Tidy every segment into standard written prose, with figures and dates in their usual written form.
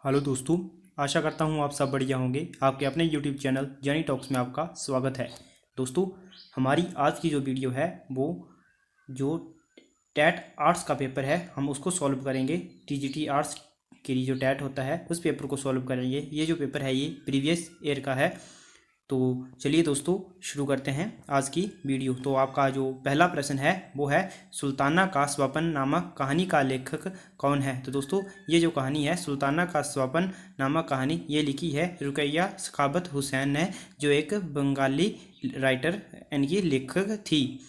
Hello दोस्तों, आशा करता हूँ आप सब बढ़िया होंगे। आपके अपने यूट्यूब चैनल जैनी टॉक्स में आपका स्वागत है। दोस्तों, हमारी आज की जो वीडियो है वो जो टैट आर्ट्स का पेपर है हम उसको सॉल्व करेंगे। टीजीटी आर्ट्स के लिए जो टैट होता है उस पेपर को सॉल्व करेंगे। ये जो पेपर है ये प्रीवियस ईयर का है। तो चलिए दोस्तों शुरू करते हैं आज की वीडियो। तो आपका जो पहला प्रश्न है वो है सुल्ताना का स्वप्न नामक कहानी का लेखक कौन है। तो दोस्तों ये जो कहानी है सुल्ताना का स्वप्न नामक कहानी ये लिखी है रुकैया सखावत हुसैन ने, जो एक बंगाली राइटर यानी कि लेखक थी।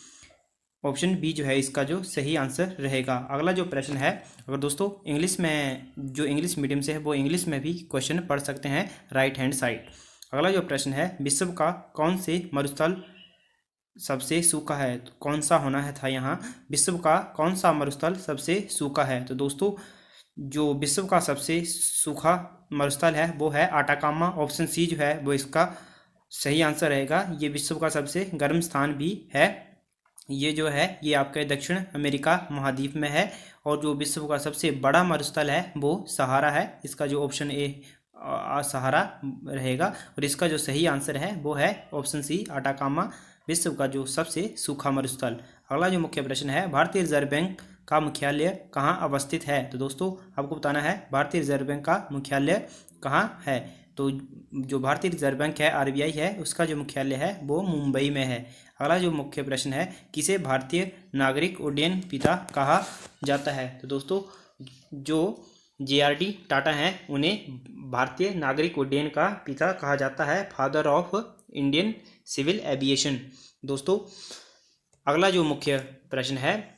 ऑप्शन बी जो है इसका जो सही आंसर रहेगा। अगला जो प्रश्न है, अगर दोस्तों इंग्लिश में जो इंग्लिश मीडियम से है वो इंग्लिश में भी क्वेश्चन पढ़ सकते हैं राइट हैंड साइड। अगला जो प्रश्न है, विश्व का कौन से मरुस्थल सबसे सूखा है। तो कौन सा होना है था यहाँ, विश्व का कौन सा मरुस्थल सबसे सूखा है। तो दोस्तों जो विश्व का सबसे सूखा मरुस्थल है वो है आटाकामा। ऑप्शन सी जो है वो इसका सही आंसर रहेगा। ये विश्व का सबसे गर्म स्थान भी है। ये जो है ये आपके दक्षिण अमेरिका महाद्वीप में है। और जो विश्व का सबसे बड़ा मरुस्थल है वो सहारा है। इसका जो ऑप्शन ए सहारा रहेगा। और इसका जो सही आंसर है वो है ऑप्शन सी आटाकामा, विश्व का जो सबसे सूखा मरुस्थल। अगला जो मुख्य प्रश्न है, भारतीय रिजर्व बैंक का मुख्यालय कहाँ अवस्थित है। तो दोस्तों आपको बताना है भारतीय रिजर्व बैंक का मुख्यालय कहाँ है। तो जो भारतीय रिजर्व बैंक है आरबीआई है उसका जो मुख्यालय है वो मुंबई में है। अगला जो मुख्य प्रश्न है, किसे भारतीय नागरिक उड्डयन पिता कहा जाता है। तो दोस्तों जो जेआरडी टाटा हैं उन्हें भारतीय नागरिक उड्डयन का पिता कहा जाता है, father of Indian civil aviation. दोस्तों अगला जो मुख्य प्रश्न है,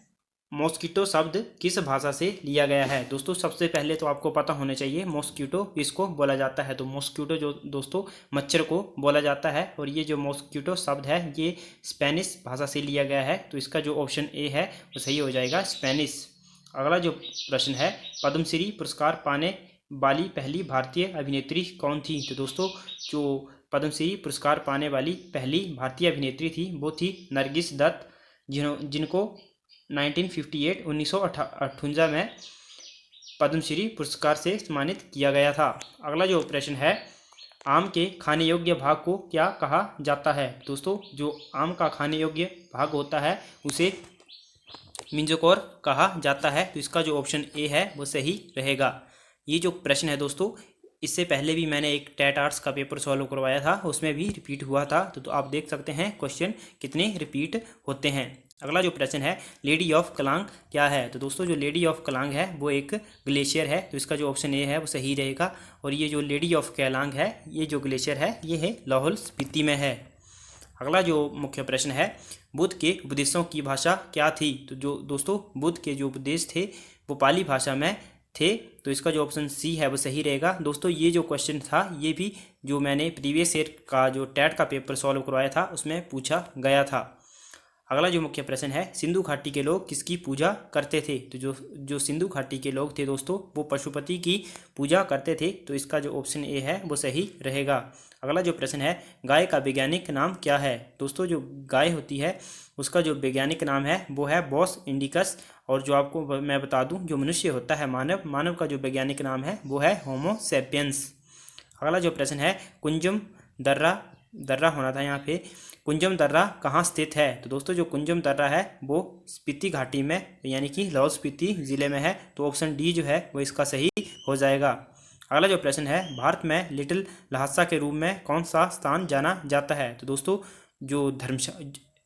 मॉस्किटो शब्द किस भाषा से लिया गया है। दोस्तों सबसे पहले तो आपको पता होना चाहिए मॉस्किटो किसको बोला जाता है। तो मॉस्किटो जो दोस्तों मच्छर को बोला जाता है। और ये जो मॉस्किटो शब्द है ये स्पेनिश भाषा से लिया गया है। तो इसका जो ऑप्शन ए है वो सही हो जाएगा, स्पेनिश। अगला जो प्रश्न है, पद्मश्री पुरस्कार पाने वाली पहली भारतीय अभिनेत्री कौन थी। तो दोस्तों जो पद्मश्री पुरस्कार पाने वाली पहली भारतीय अभिनेत्री थी वो थी नरगिस दत्त, जिनको 1958 में पद्मश्री पुरस्कार से सम्मानित किया गया था। अगला जो प्रश्न है, आम के खाने योग्य भाग को क्या कहा जाता है। दोस्तों जो आम का खाने योग्य भाग होता है उसे मिंजोकोर कहा जाता है। तो इसका जो ऑप्शन ए है वो सही रहेगा। ये जो प्रश्न है दोस्तों इससे पहले भी मैंने एक टैट आर्ट्स का पेपर सॉल्व करवाया था, उसमें भी रिपीट हुआ था। तो आप देख सकते हैं क्वेश्चन कितने रिपीट होते हैं। अगला जो प्रश्न है, लेडी ऑफ कलांग क्या है। तो दोस्तों जो लेडी ऑफ कलांग है वो एक ग्लेशियर है। तो इसका जो ऑप्शन ए है वो सही रहेगा। और ये जो लेडी ऑफ कैलांग है ये जो ग्लेशियर है ये है लाहौल स्पीति में है। अगला जो मुख्य प्रश्न है, बुद्ध के उपदेशों की भाषा क्या थी। तो जो दोस्तों बुद्ध के जो उपदेश थे वो पाली भाषा में थे। तो इसका जो ऑप्शन सी है वो सही रहेगा। दोस्तों ये जो क्वेश्चन था ये भी जो मैंने प्रीवियस ईयर का जो टैट का पेपर सॉल्व करवाया था उसमें पूछा गया था। अगला जो मुख्य प्रश्न है, सिंधु घाटी के लोग किसकी पूजा करते थे। तो जो सिंधु घाटी के लोग थे दोस्तों वो पशुपति की पूजा करते थे। तो इसका जो ऑप्शन ए है वो सही रहेगा। अगला जो प्रश्न है, गाय का वैज्ञानिक नाम क्या है। दोस्तों जो गाय होती है उसका जो वैज्ञानिक नाम है वो है बॉस इंडिकस। और जो आपको मैं बता दूं जो मनुष्य होता है मानव का जो वैज्ञानिक नाम है वो है होमो सैपियंस। अगला जो प्रश्न है, कुंजम दर्रा होना था यहाँ पे, कुंजम दर्रा कहाँ स्थित है। तो दोस्तों जो कुंजम दर्रा है वो स्पीति घाटी में यानी कि लाहौल स्पीति जिले में है। तो ऑप्शन डी जो है वो इसका सही हो जाएगा। अगला जो प्रश्न है, भारत में लिटिल लहासा के रूप में कौन सा स्थान जाना जाता है। तो दोस्तों जो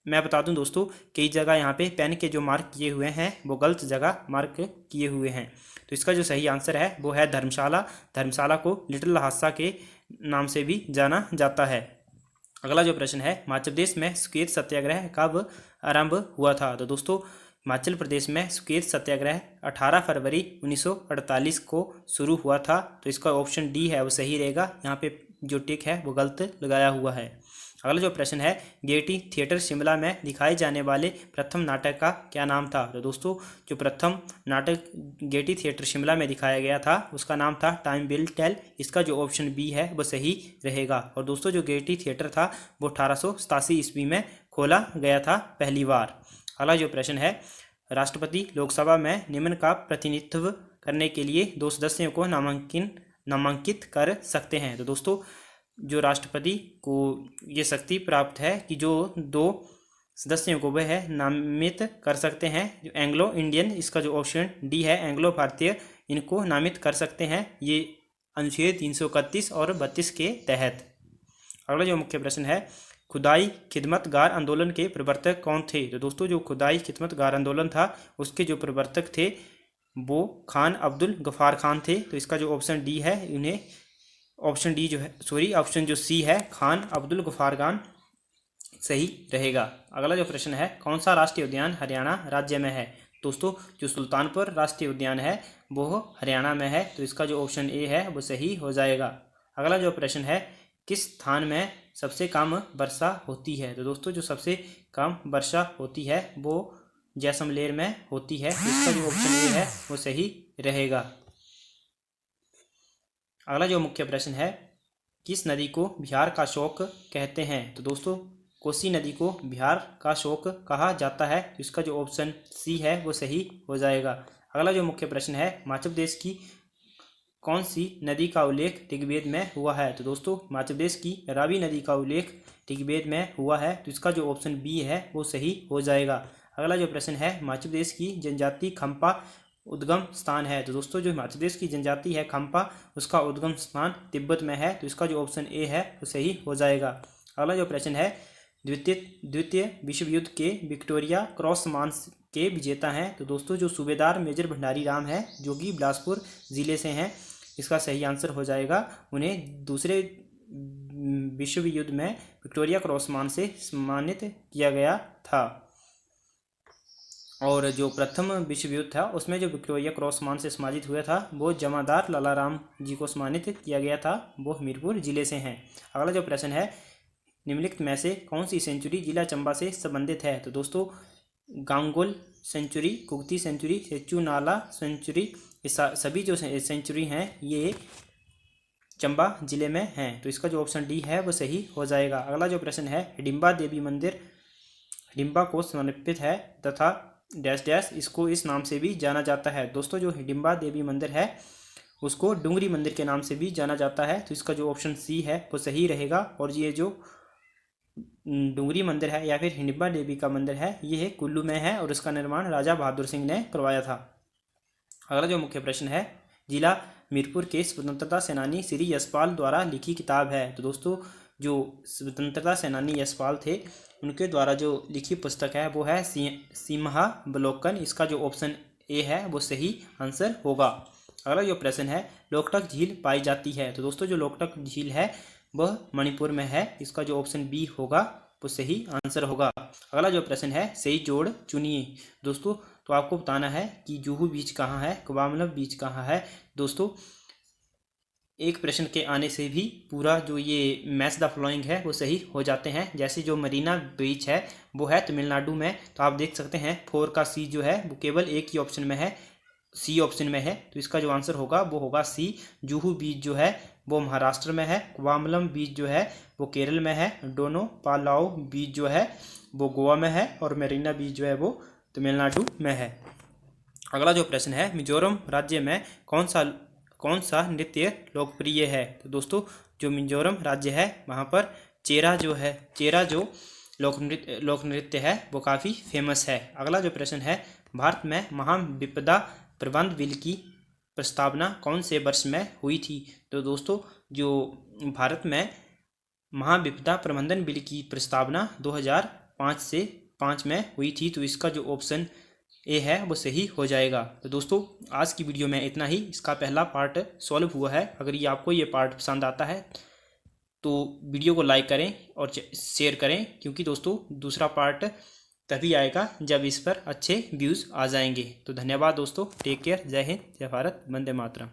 मैं बता दूं दोस्तों कई जगह यहाँ पे पेन के जो मार्क किए हुए हैं वो गलत जगह मार्क किए हुए हैं। तो इसका जो सही आंसर है वो है धर्मशाला। धर्मशाला को लिटिल लहासा के नाम से भी जाना जाता है। अगला जो प्रश्न है, हिमाचल प्रदेश में श्वेत सत्याग्रह कब आरंभ हुआ था। तो दोस्तों हिमाचल प्रदेश में श्वेत सत्याग्रह 18 फरवरी 1948 को शुरू हुआ था। तो इसका ऑप्शन डी है वो सही रहेगा। यहाँ पे जो टिक है वो गलत लगाया हुआ है। अगला जो प्रश्न है, गेयटी थिएटर शिमला में दिखाए जाने वाले प्रथम नाटक का क्या नाम था। तो दोस्तों जो प्रथम नाटक गेयटी थिएटर शिमला में दिखाया गया था उसका नाम था टाइम विल टेल। इसका जो ऑप्शन बी है वो सही रहेगा। और दोस्तों जो गेयटी थिएटर था वो 1887 ईस्वी में खोला गया था पहली बार। अगला जो प्रश्न है, राष्ट्रपति लोकसभा में निम्न का प्रतिनिधित्व करने के लिए 2 सदस्यों को नामांकित कर सकते हैं। तो दोस्तों जो राष्ट्रपति को ये शक्ति प्राप्त है कि जो 2 सदस्यों को वह नामित कर सकते हैं। जो एंग्लो इंडियन, इसका जो ऑप्शन डी है, एंग्लो भारतीय, इनको नामित कर सकते हैं, ये अनुच्छेद 331 और 32 के तहत। अगला जो मुख्य प्रश्न है, खुदाई खिदमतगार आंदोलन के प्रवर्तक कौन थे? तो दोस्तों जो खुदाई खिदमतगार आंदोलन था उसके जो प्रवर्तक थे वो खान अब्दुल गफ्फार खान थे। तो इसका जो ऑप्शन डी है, इन्हें ऑप्शन डी जो है, सॉरी ऑप्शन जो सी है, खान अब्दुल गफ्फार खान, सही रहेगा। अगला जो प्रश्न है, कौन सा राष्ट्रीय उद्यान हरियाणा राज्य में है? दोस्तों जो सुल्तानपुर राष्ट्रीय उद्यान है वो हरियाणा में है। तो इसका जो ऑप्शन ए है वो सही हो जाएगा। अगला जो प्रश्न है, किस स्थान में सबसे कम वर्षा होती है? तो दोस्तों जो सबसे कम वर्षा होती है वो जैसलमेर में होती है। तो इसका जो ऑप्शन ए है वो सही रहेगा। अगला जो मुख्य प्रश्न है, किस नदी को बिहार का शोक कहते हैं? तो दोस्तों कोसी नदी को बिहार का शोक कहा जाता है। तो इसका जो ऑप्शन सी है वो सही हो जाएगा। अगला जो मुख्य प्रश्न है, हिमाचल प्रदेश की कौन सी नदी का उल्लेख ऋग्वेद में हुआ है? तो दोस्तों हिमाचल प्रदेश की रावी नदी का उल्लेख ऋग्वेद में हुआ है। तो इसका जो ऑप्शन बी है वो सही हो जाएगा। अगला जो प्रश्न है, हिमाचल प्रदेश की जनजाति खम्पा उद्गम स्थान है? तो दोस्तों जो हिमाचल प्रदेश की जनजाति है खम्पा, उसका उद्गम स्थान तिब्बत में है। तो इसका जो ऑप्शन ए है वो सही हो जाएगा। अगला जो प्रश्न है, द्वितीय विश्व युद्ध के विक्टोरिया क्रॉस सम्मान के विजेता हैं? तो दोस्तों जो सूबेदार मेजर भंडारी राम है जो कि बिलासपुर ज़िले से हैं, इसका सही आंसर हो जाएगा। उन्हें दूसरे विश्व युद्ध में विक्टोरिया क्रॉस सम्मान से सम्मानित किया गया था। और जो प्रथम विश्व युद्ध था उसमें जो विक्टोरिया क्रॉस सम्मान से सम्मानित हुआ था वो जमादार लाला राम जी को सम्मानित किया गया था, वो हमीरपुर जिले से हैं। अगला जो प्रश्न है, निम्नलिखित में से कौन सी सेंचुरी जिला चंबा से संबंधित है? तो दोस्तों गांगुल सेंचुरी, कुगती सेंचुरी, सेचू नाला सेंचुरी, सभी जो सेंचुरी हैं ये चंबा जिले में हैं। तो इसका जो ऑप्शन डी है वो सही हो जाएगा। अगला जो प्रश्न है, हिडिंबा देवी मंदिर हिडिंबा को समर्पित है तथा डैश डैश इसको इस नाम से भी जाना जाता है। दोस्तों जो हिडिंबा देवी मंदिर है उसको डुंगरी मंदिर के नाम से भी जाना जाता है। तो इसका जो ऑप्शन सी है वो सही रहेगा। और ये जो डुंगरी मंदिर है या फिर हिडिंबा देवी का मंदिर है ये कुल्लू में है और इसका निर्माण राजा बहादुर सिंह ने करवाया था। अगला जो मुख्य प्रश्न है, जिला मीरपुर के स्वतंत्रता सेनानी श्री यशपाल द्वारा लिखी किताब है? तो दोस्तों जो स्वतंत्रता सेनानी यशपाल थे उनके द्वारा जो लिखी पुस्तक है वो है सिंहावलोकन। इसका जो ऑप्शन ए है वो सही आंसर होगा। अगला जो प्रश्न है, लोकटक झील पाई जाती है? तो दोस्तों जो लोकटक झील है वह मणिपुर में है। इसका जो ऑप्शन बी होगा वो सही आंसर होगा। अगला जो प्रश्न है, सही जोड़ चुनिए। दोस्तों तो आपको बताना है कि जुहू बीच कहाँ है, कोबामलम बीच कहाँ है। दोस्तों एक प्रश्न के आने से भी पूरा जो ये मैच द फॉलोइंग है वो सही हो जाते हैं। जैसे जो मरीना बीच है वो है तमिलनाडु में। तो आप देख सकते हैं 4 का सी जो है वो केवल एक ही ऑप्शन में है, सी ऑप्शन में है। तो इसका जो आंसर होगा वो होगा सी। जुहू बीच जो है वो महाराष्ट्र में है, कोबामलम बीच जो है वो केरल में है, डोनो पालाओ बीच जो है वो गोवा में है और मरीना बीच जो है वो तमिलनाडु में है। अगला जो प्रश्न है, मिजोरम राज्य में कौन सा नृत्य लोकप्रिय है? तो दोस्तों जो मिजोरम राज्य है वहाँ पर चेरा जो लोक नृत्य है वो काफ़ी फेमस है। अगला जो प्रश्न है, भारत में महाविपदा प्रबंधन बिल की प्रस्तावना कौन से वर्ष में हुई थी? तो दोस्तों जो भारत में महाविपदा प्रबंधन बिल की प्रस्तावना 2005 में हुई थी। तो इसका जो ऑप्शन ए है वो सही हो जाएगा। तो दोस्तों आज की वीडियो में इतना ही। इसका पहला पार्ट सॉल्व हुआ है। अगर ये आपको ये पार्ट पसंद आता है तो वीडियो को लाइक करें और शेयर करें, क्योंकि दोस्तों दूसरा पार्ट तभी आएगा जब इस पर अच्छे व्यूज़ आ जाएंगे। तो धन्यवाद दोस्तों, टेक केयर, जय हिंद, जय भारत, वंदे मातरम।